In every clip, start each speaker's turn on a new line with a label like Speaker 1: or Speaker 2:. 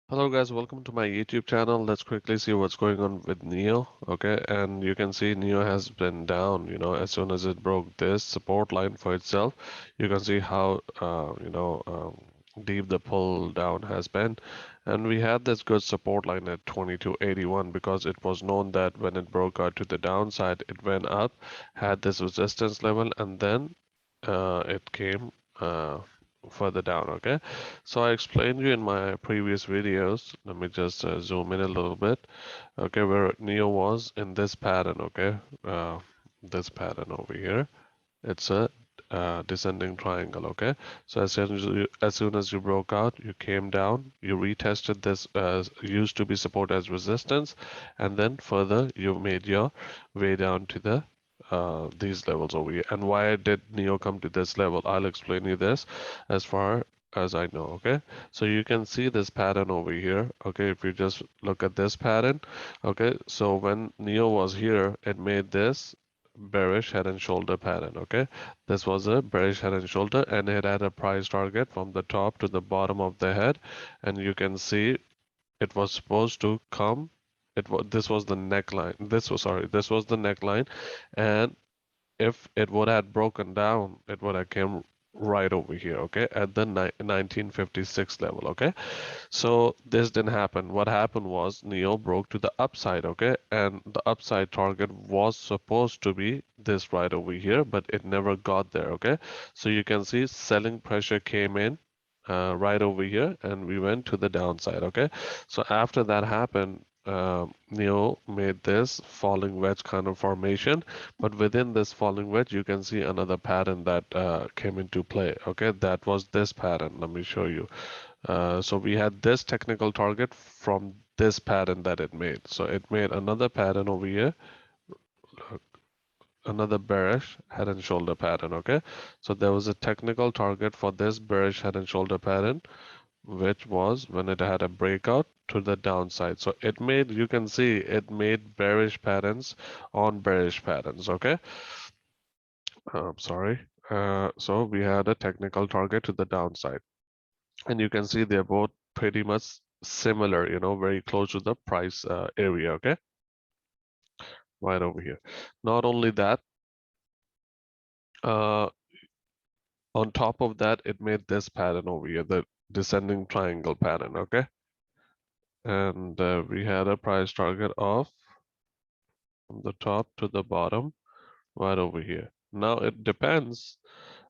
Speaker 1: Hello guys, welcome to my YouTube channel. Let's quickly see what's going on with NIO. Okay, and you can see NIO has been down, as soon as it broke this support line for itself. You can see how, deep the pull down has been. And we had this good support line at 2281 because it was known that when it broke out to the downside, it went up, had this resistance level, and then it came further down. Okay, so I explained you in my previous videos. Let me just zoom in a little bit. Okay, where NIO was in this pattern. Okay, this pattern over here. It's a descending triangle. Okay, so as soon as you broke out, you came down, you retested this used to be support as resistance, and then further you made your way down to the these levels over here. And why did NIO come to this level? I'll explain you this as far as I know. Okay, so you can see this pattern over here. Okay, if you just look at this pattern. Okay, so when NIO was here, it made this bearish head and shoulder pattern. Okay, this was a bearish head and shoulder, and it had a price target from the top to the bottom of the head, and you can see it was supposed to come. This was the neckline. This was the neckline, and if it would have broken down, it would have came right over here. Okay, at the 1956 level. Okay, so this didn't happen. What happened was NIO broke to the upside, okay? And the upside target was supposed to be this right over here, but it never got there, okay? So you can see selling pressure came in right over here, and we went to the downside, okay? So after that happened, NIO made this falling wedge kind of formation, but within this falling wedge, you can see another pattern that came into play, okay? That was this pattern. Let me show you. So we had this technical target from this pattern that it made. So it made another pattern over here, another bearish head and shoulder pattern. Okay, so there was a technical target for this bearish head and shoulder pattern, which was when it had a breakout to the downside. So it made, you can see it made bearish patterns on bearish patterns. Okay, I'm sorry. So we had a technical target to the downside, and you can see they're both pretty much similar, very close to the price area. Okay, right over here. Not only that, uh, on top of that, it made this pattern over here, the descending triangle pattern. Okay, and we had a price target of from the top to the bottom right over here. Now it depends,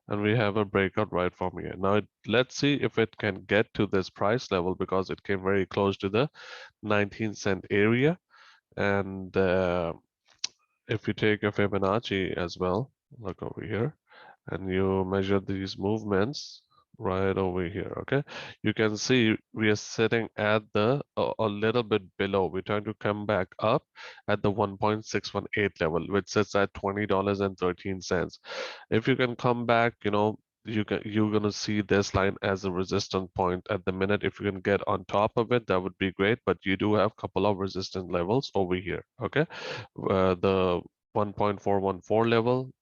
Speaker 1: and we have a breakout right from here. Now let's see if it can get to this price level because it came very close to the 19-cent area. And if you take a Fibonacci as well, look over here, and you measure these movements right over here, okay, you can see we are sitting at the a little bit below. We're trying to come back up at the 1.618 level, which sits at $20.13. If you can come back, you're gonna see this line as a resistance point at the minute. If you can get on top of it, that would be great, but you do have a couple of resistance levels over here. Okay, the 1.414 level,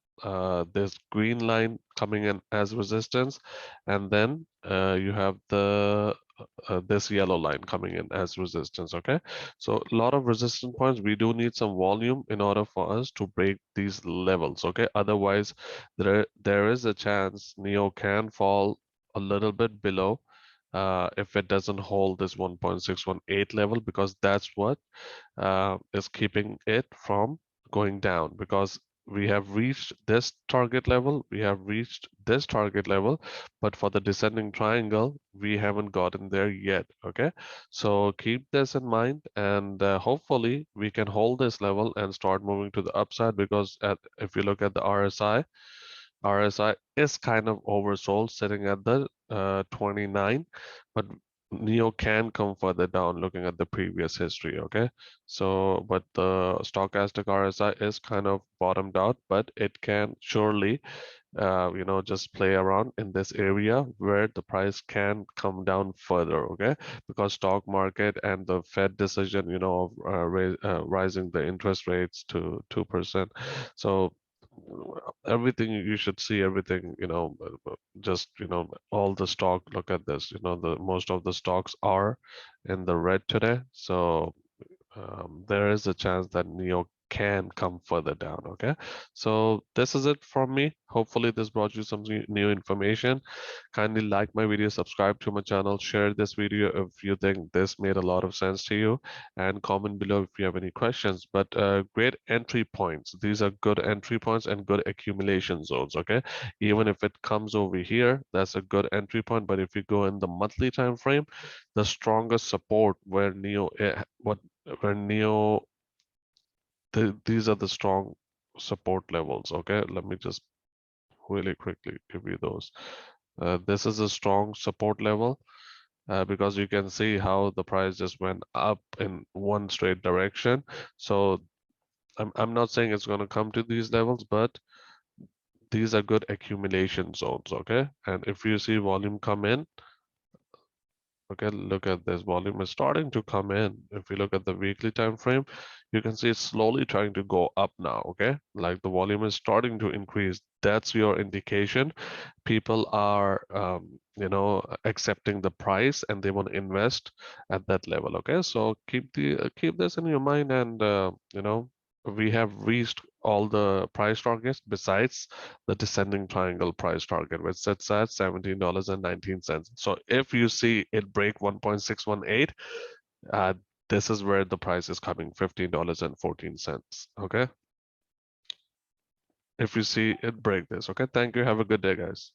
Speaker 1: this green line coming in as resistance, and then you have the this yellow line coming in as resistance. Okay, so a lot of resistance points. We do need some volume in order for us to break these levels. Okay, otherwise there is a chance NIO can fall a little bit below if it doesn't hold this 1.618 level, because that's what is keeping it from going down, because we have reached this target level, we have reached this target level, but for the descending triangle, we haven't gotten there yet. Okay, so keep this in mind, and hopefully we can hold this level and start moving to the upside, because if you look at the RSI is kind of oversold, sitting at the 29, but NIO can come further down looking at the previous history. Okay, so but the stochastic RSI is kind of bottomed out, but it can surely just play around in this area where the price can come down further. Okay, because stock market and the Fed decision, of rising the interest rates to 2%. So everything you should see everything, just, all the stock, look at this, the most of the stocks are in the red today. So there is a chance that NIO can come further down. Okay, so this is it from me. Hopefully this brought you some new information. Kindly like my video, subscribe to my channel, share this video if you think this made a lot of sense to you, and comment below if you have any questions. But great entry points. These are good entry points and good accumulation zones. Okay, even if it comes over here, that's a good entry point. But if you go in the monthly time frame, the strongest support where NIO what where NIO these are the strong support levels. Okay, let me just really quickly give you those. This is a strong support level, because you can see how the price just went up in one straight direction. So I'm not saying it's going to come to these levels, but these are good accumulation zones. Okay, and if you see volume come in, okay, look at this, volume is starting to come in. If you look at the weekly time frame, you can see it's slowly trying to go up now. Okay, like the volume is starting to increase. That's your indication people are accepting the price and they want to invest at that level. Okay, so keep this in your mind, and we have reached all the price targets besides the descending triangle price target, which sits at $17.19. So if you see it break 1.618, this is where the price is coming, $15.14. Okay, if you see it break this. Okay, thank you, have a good day, guys.